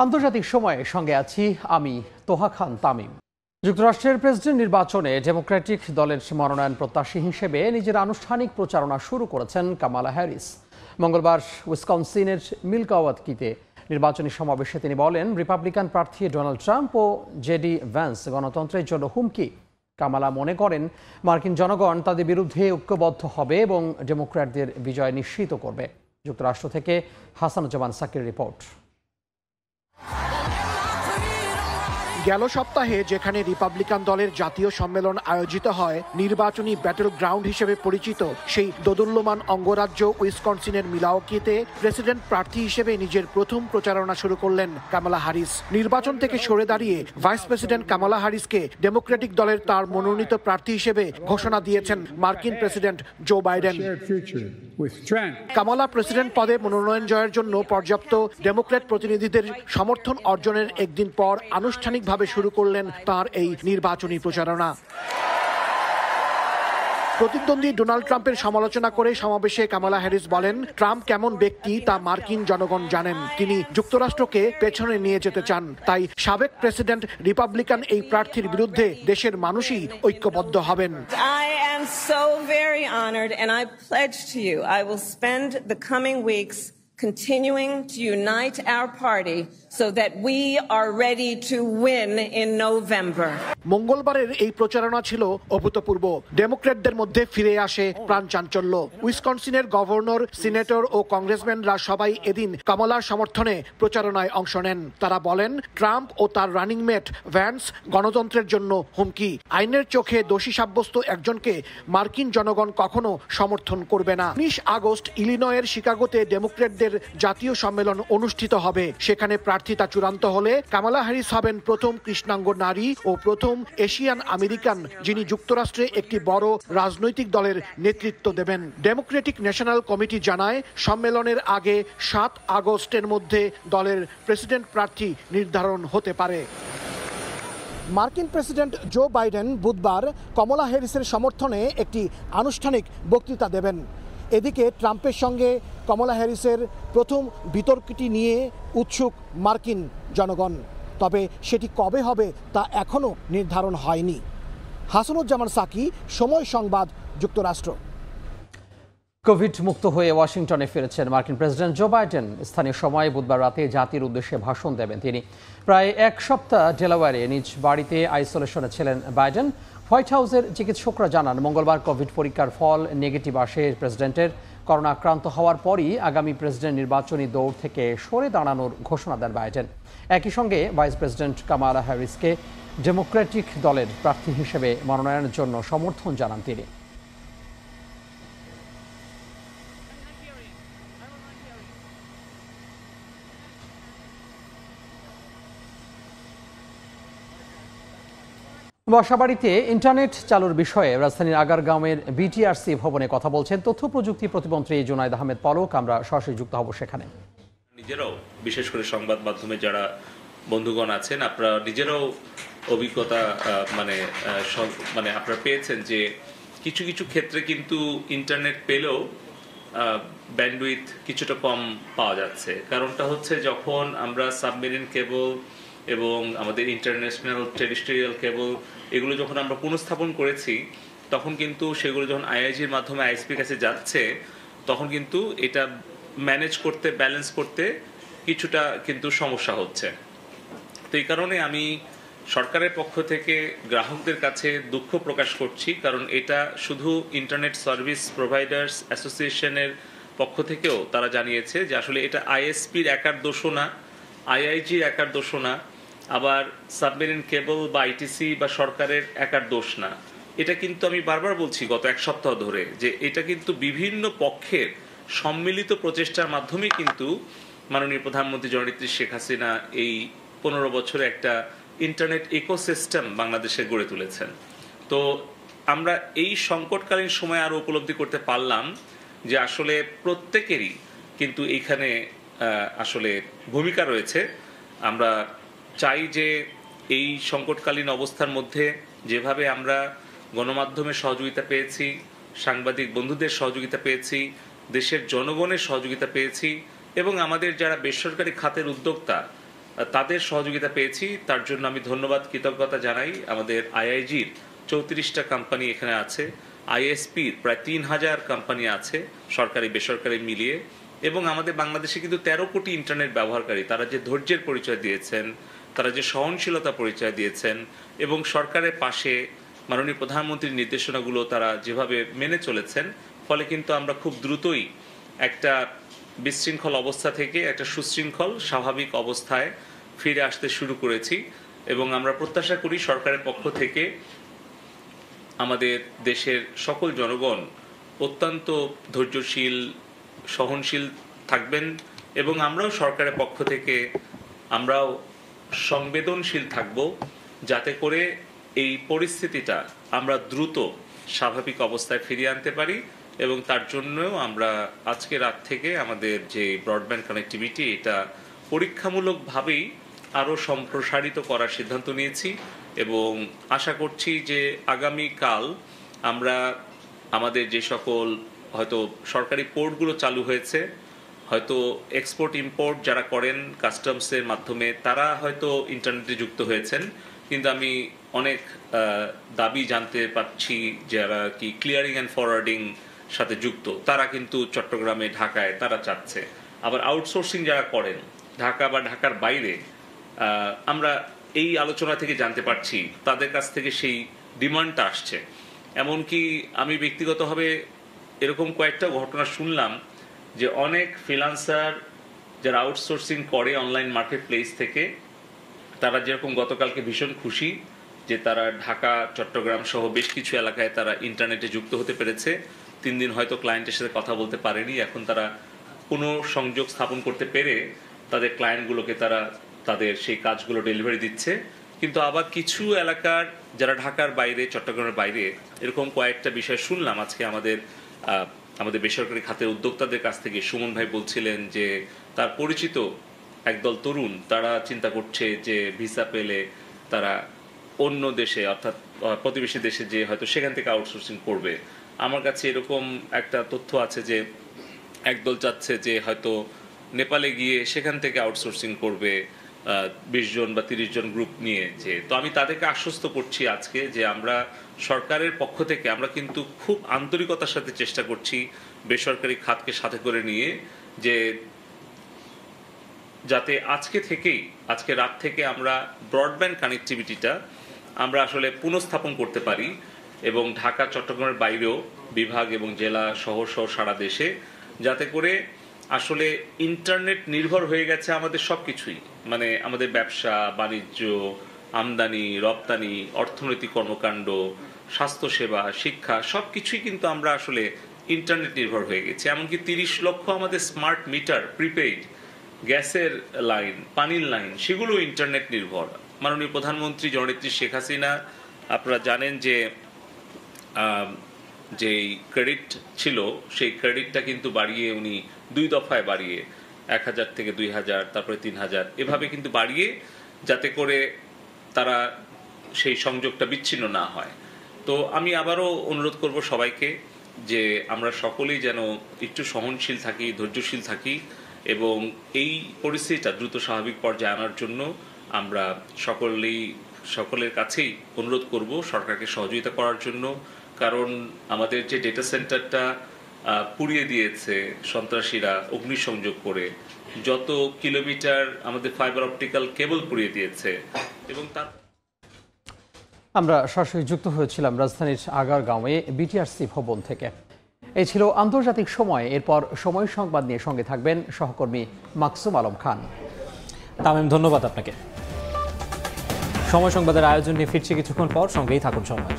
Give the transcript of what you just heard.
আন্তর্জাতিক সময়ে সঙ্গে আছি আমি তোহা খান তামিম। যুক্তরাষ্ট্রের প্রেসিডেন্ট নির্বাচনে ডেমোক্রেটিক দলের মনোনয়ন প্রত্যাশী হিসেবে নিজের আনুষ্ঠানিক প্রচারণা শুরু করেছেন কামালা হ্যারিস। মঙ্গলবার উইসকনসিনের মিলওয়াকিতে নির্বাচনী সমাবেশে তিনি বলেন, রিপাবলিকান প্রার্থী ডোনাল্ড ট্রাম্প ও জেডি ভ্যান্স গণতন্ত্রের জন্য হুমকি। কামালা মনে করেন মার্কিন জনগণ তাদের বিরুদ্ধে ঐক্যবদ্ধ হবে এবং ডেমোক্র্যাটদের বিজয় নিশ্চিত করবে। যুক্তরাষ্ট্র থেকে হাসানুজ্জামান সাকির রিপোর্ট। গেল সপ্তাহে যেখানে রিপাবলিকান দলের জাতীয় সম্মেলন আয়োজিত হয়, নির্বাচনী ব্যাটল গ্রাউন্ড হিসেবে পরিচিত সেই দোদুল্যমান অঙ্গরাজ্য উইসকনসিনের মিলওয়াকিতে প্রেসিডেন্ট প্রার্থী হিসেবে নিজের প্রথম প্রচারণা শুরু করলেন কামালা হ্যারিস। নির্বাচন থেকে সরে দাঁড়িয়ে ভাইস প্রেসিডেন্ট কামালা হ্যারিসকে ডেমোক্রেটিক দলের তার মনোনীত প্রার্থী হিসেবে ঘোষণা দিয়েছেন মার্কিন president Joe Biden. Kamala president পদে মনোনয়ন জয়ের জন্য পর্যাপ্ত ডেমোক্র্যাট প্রতিনিধিদের সমর্থন অর্জনের একদিন পর আনুষ্ঠানিকভাবে শুরু করলেন তার এই নির্বাচনী প্রচারণা। প্রতিদ্বন্দ্বী ডোনাল্ড ট্রাম্পের সমালোচনা করে সমাবেশে কামালা হ্যারিস বলেন, ট্রাম্প কেমন ব্যক্তি তা মার্কিন জনগণ জানেন। তিনি যুক্তরাষ্ট্রকে পেছনে নিয়ে যেতে চান, তাই সাবেক প্রেসিডেন্ট রিপাবলিকান এই প্রার্থীর বিরুদ্ধে দেশের মানুষই ঐক্যবদ্ধ হবেন। I am so very honored and I pledge to you I will spend the coming weeks continuing to unite our party so that we are ready to win in November. মঙ্গলবারের এই প্রচারণা ছিল অভূতপূর্ব। ডেমোক্র্যাটদের মধ্যে ফিরে আসে প্রাণ চাঞ্চল্য। উইসকনসিনের গভর্নর, সিনেটর ও কংগ্রেসম্যানরা সবাই এদিন কামালার সমর্থনে প্রচারণায় অংশ নেন। তারা বলেন, ট্রাম্প ও তার রানিং মেট ভ্যান্স গণতন্ত্রের জন্য হুমকি। আইনের চোখে দোষী সাব্যস্ত একজনকে মার্কিন জনগণ কখনো সমর্থন করবে না। 19 আগস্ট ইলিনয়ের শিকাগোতে ডেমোক্র্যাটদের জাতীয় সম্মেলন অনুষ্ঠিত হবে। সেখানে প্রার্থিতা চূড়ান্ত হলে কামালা হ্যারিস হবেন প্রথম কৃষ্ণাঙ্গ নারী ও প্রথম এশিয়ান আমেরিকান যিনি যুক্তরাষ্ট্রে একটি বড় রাজনৈতিক দলের নেতৃত্ব দেবেন। ডেমোক্রেটিক ন্যাশনাল কমিটি জানায়, সম্মেলনের আগে 7 আগস্টের মধ্যে দলের প্রেসিডেন্ট প্রার্থী নির্ধারণ হতে পারে। মার্কিন প্রেসিডেন্ট জো বাইডেন বুধবার কমলা হ্যারিসের সমর্থনে একটি আনুষ্ঠানিক বক্তৃতা দেবেন। এদিকে ট্রাম্পের সঙ্গে কমলা হ্যারিসের প্রথম বিতর্কটি নিয়ে উৎসুক মার্কিন জনগণ, তবে সেটি কবে হবে তা এখনও নির্ধারণ হয়নি। হাসানুজ্জামান সাকি, সময় সংবাদ, যুক্তরাষ্ট্র। কোভিড মুক্ত হয়ে ওয়াশিংটনে ফিরেছেন মার্কিন প্রেসিডেন্ট জো বাইডেন। স্থানীয় সময় বুধবার রাতে জাতির উদ্দেশ্যে ভাষণ দেবেন তিনি। প্রায় এক সপ্তাহ ডেলাওয়্যারে নিজ বাড়িতে আইসোলেশনে ছিলেন বাইডেন। হোয়াইট হাউসের চিকিৎসকরা জানান, মঙ্গলবার কোভিড পরীক্ষার ফল নেগেটিভ আসে প্রেসিডেন্টের। করোনা আক্রান্ত হওয়ার পরই আগামী প্রেসিডেন্ট নির্বাচনী দৌড় থেকে সরে দাঁড়ানোর ঘোষণা দেন বাইডেন। একই সঙ্গে ভাইস প্রেসিডেন্ট কামালা হ্যারিসকে ডেমোক্রেটিক দলের প্রার্থী হিসেবে মনোনয়নের জন্য সমর্থন জানান তিনি। বাসাবাড়িতে ইন্টারনেট চালুর বিষয়ে রাজধানীর আগারগাঁওয়ের বিটিআরসি ভবনে কথা বলছেন তথ্য প্রযুক্তি প্রতিমন্ত্রী জুনাইদ আহমেদ পলক। আমরা সরাসরি যুক্ত হব সেখানে। নিজেরাও, বিশেষ করে সংবাদ মাধ্যমে যারা বন্ধুগণ আছেন, আপনারা নিজেরাও অভিজ্ঞতা মানে আপনারা পেয়েছেন যে কিছু কিছু ক্ষেত্রে কিন্তু ইন্টারনেট পেলেও ব্যান্ডউইথ কিছুটা কম পাওয়া যাচ্ছে। কারণটা হচ্ছে, যখন আমরা সাবমেরিন কেবল এবং আমাদের ইন্টারন্যাশনাল টেরিস্ট্রিয়াল কেবল এগুলো যখন আমরা পুনঃস্থাপন করেছি, তখন কিন্তু সেগুলো যখন আইআইজির মাধ্যমে আইএসপির কাছে যাচ্ছে, তখন কিন্তু এটা ম্যানেজ করতে, ব্যালেন্স করতে কিছুটা কিন্তু সমস্যা হচ্ছে। তো এই কারণে আমি সরকারের পক্ষ থেকে গ্রাহকদের কাছে দুঃখ প্রকাশ করছি, কারণ এটা শুধু ইন্টারনেট সার্ভিস প্রোভাইডার্স অ্যাসোসিয়েশনের পক্ষ থেকেও তারা জানিয়েছে যে আসলে এটা আইএসপির একার দোষও না, আইআইজির একার দোষও না, আবার সাবমেরিন কেবল বা আইটিসি বা সরকারের একার দোষ না। এটা কিন্তু আমি বারবার বলছি গত এক সপ্তাহ ধরে যে এটা কিন্তু বিভিন্ন পক্ষের সম্মিলিত প্রচেষ্টার মাধ্যমে কিন্তু মাননীয় প্রধানমন্ত্রী জননেত্রী শেখ হাসিনা এই 15 বছরে একটা ইন্টারনেট ইকোসিস্টেম বাংলাদেশে গড়ে তুলেছেন। তো আমরা এই সংকটকালীন সময় আরো উপলব্ধি করতে পারলাম যে আসলে প্রত্যেকেরই কিন্তু এখানে আসলে ভূমিকা রয়েছে। আমরা চাই যে এই সংকটকালীন অবস্থার মধ্যে যেভাবে আমরা গণমাধ্যমের সহযোগিতা পেয়েছি, সাংবাদিক বন্ধুদের সহযোগিতা পেয়েছি, দেশের জনগণের সহযোগিতা পেয়েছি এবং আমাদের যারা বেসরকারি খাতের উদ্যোক্তা তাদের সহযোগিতা পেয়েছি। তার জন্য আমি ধন্যবাদ কৃতজ্ঞতা জানাই। আমাদের আইআইজির 34টা কোম্পানি এখানে আছে, আইএসপির প্রায় 3000 কোম্পানি আছে সরকারি বেসরকারি মিলিয়ে, এবং আমাদের বাংলাদেশে কিন্তু 13 কোটি ইন্টারনেট ব্যবহারকারী। তারা যে ধৈর্যের পরিচয় দিয়েছেন, তারা যে সহনশীলতা পরিচয় দিয়েছেন, এবং সরকারের পাশে মাননীয় প্রধানমন্ত্রীর নির্দেশনাগুলো তারা যেভাবে মেনে চলেছেন, ফলে কিন্তু আমরা খুব দ্রুতই একটা বিশৃঙ্খল অবস্থা থেকে একটা সুশৃঙ্খল স্বাভাবিক অবস্থায় ফিরে আসতে শুরু করেছি। এবং আমরা প্রত্যাশা করি সরকারের পক্ষ থেকে আমাদের দেশের সকল জনগণ অত্যন্ত ধৈর্যশীল সহনশীল থাকবেন, এবং আমরাও সরকারের পক্ষ থেকে আমরাও সংবেদনশীল থাকব, যাতে করে এই পরিস্থিতিটা আমরা দ্রুত স্বাভাবিক অবস্থায় ফিরিয়ে আনতে পারি। এবং তার জন্যও আমরা আজকে রাত থেকে আমাদের যে ব্রডব্যান্ড কানেক্টিভিটি, এটা পরীক্ষামূলকভাবেই আরও সম্প্রসারিত করার সিদ্ধান্ত নিয়েছি, এবং আশা করছি যে আগামীকাল আমরা আমাদের যে সকল হয়তো সরকারি পোর্টগুলো চালু হয়েছে, হয়তো এক্সপোর্ট ইম্পোর্ট যারা করেন কাস্টমসের মাধ্যমে, তারা হয়তো ইন্টারনেটে যুক্ত হয়েছেন, কিন্তু আমি অনেক দাবি জানতে পারছি যারা কি ক্লিয়ারিং অ্যান্ড ফরওয়ার্ডিং সাথে যুক্ত, তারা কিন্তু চট্টগ্রামে ঢাকায় তারা চাচ্ছে। আবার আউটসোর্সিং যারা করেন ঢাকা বা ঢাকার বাইরে, আমরা এই আলোচনা থেকে জানতে পারছি তাদের কাছ থেকে সেই ডিমান্ডটা আসছে। এমনকি আমি ব্যক্তিগতভাবে এরকম কয়েকটা ঘটনা শুনলাম যে অনেক ফ্রিল্যান্সার যারা আউটসোর্সিং করে অনলাইন মার্কেট প্লেস থেকে, তারা যেরকম গতকালকে ভীষণ খুশি যে তারা ঢাকা চট্টগ্রাম সহ বেশ কিছু এলাকায় তারা ইন্টারনেটে যুক্ত হতে পেরেছে। 3 দিন হয়তো ক্লায়েন্টের সাথে কথা বলতে পারেনি, এখন তারা কোনো সংযোগ স্থাপন করতে পেরে তাদের ক্লায়েন্টগুলোকে তারা তাদের সেই কাজগুলো ডেলিভারি দিচ্ছে। কিন্তু আবার কিছু এলাকার যারা ঢাকার বাইরে চট্টগ্রামের বাইরে, এরকম কয়েকটা বিষয় শুনলাম আজকে আমাদের বেসরকারি খাতের উদ্যোক্তাদের কাছ থেকে। সুমন ভাই বলছিলেন যে তার পরিচিত একদল তরুণ তারা চিন্তা করছে যে ভিসা পেলে তারা অন্য দেশে অর্থাৎ প্রতিবেশী দেশে যে হয়তো সেখান থেকে আউটসোর্সিং করবে। আমার কাছে এরকম একটা তথ্য আছে যে একদল চাচ্ছে যে হয়তো নেপালে গিয়ে সেখান থেকে আউটসোর্সিং করবে 20 জন বা 30 জন গ্রুপ নিয়ে। যে তো আমি তাদেরকে আশ্বস্ত করছি আজকে যে আমরা সরকারের পক্ষ থেকে আমরা কিন্তু খুব আন্তরিকতার সাথে চেষ্টা করছি বেসরকারি খাতকে সাথে করে নিয়ে, যে যাতে আজকে রাত থেকে আমরা ব্রডব্যান্ড কানেক্টিভিটিটা আমরা আসলে পুনঃস্থাপন করতে পারি, এবং ঢাকা চট্টগ্রামের বাইরেও বিভাগ এবং জেলা শহর সহ সারা দেশে, যাতে করে আসলে ইন্টারনেট নির্ভর হয়ে গেছে আমাদের সবকিছুই, মানে আমাদের ব্যবসা বাণিজ্য, আমদানি রপ্তানি, অর্থনৈতিক কর্মকাণ্ড, স্বাস্থ্যসেবা, শিক্ষা, সবকিছুই কিন্তু আমরা আসলে ইন্টারনেট নির্ভর হয়ে গেছে। এমনকি 30 লক্ষ আমাদের স্মার্ট মিটার, প্রিপেইড গ্যাসের লাইন, পানির লাইন, সেগুলো ইন্টারনেট নির্ভর। মাননীয় প্রধানমন্ত্রী জননেত্রী শেখ হাসিনা, আপনারা জানেন যে যেই ক্রেডিট ছিল সেই ক্রেডিটটা কিন্তু বাড়িয়ে উনি 2 দফায় বাড়িয়ে 1000 থেকে 2000, তারপরে 3000, এভাবে কিন্তু বাড়িয়ে, যাতে করে তারা সেই সংযোগটা বিচ্ছিন্ন না হয়। তো আমি আবারও অনুরোধ করব সবাইকে যে আমরা সকলেই যেন একটু সহনশীল থাকি, ধৈর্যশীল থাকি, এবং এই পরিস্থিতিটা দ্রুত স্বাভাবিক পর্যায়ে আনার জন্য আমরা সকলের কাছেই অনুরোধ করব সরকারকে সহযোগিতা করার জন্য। কারণ আমাদের যে ডেটা সেন্টারটা পুড়িয়ে দিয়েছে সন্ত্রাসীরা অগ্নিসংযোগ করে, যত কিলোমিটার আমাদের ফাইবার অপটিক্যাল কেবল পুড়িয়ে দিয়েছে, এবং তার আমরা সরাসরি যুক্ত হয়েছিলাম রাজধানীর আগারগাঁওয়ে বিটিআরসি ভবন থেকে। এই ছিল আন্তর্জাতিক সময়। এরপর সময় সংবাদ নিয়ে সঙ্গে থাকবেন সহকর্মী মাকসুম আলম খান। তামিম, ধন্যবাদ আপনাকে। সময় সংবাদের আয়োজন নিয়ে ফিরছি কিছুক্ষণ পর, সঙ্গেই থাকুন সময়।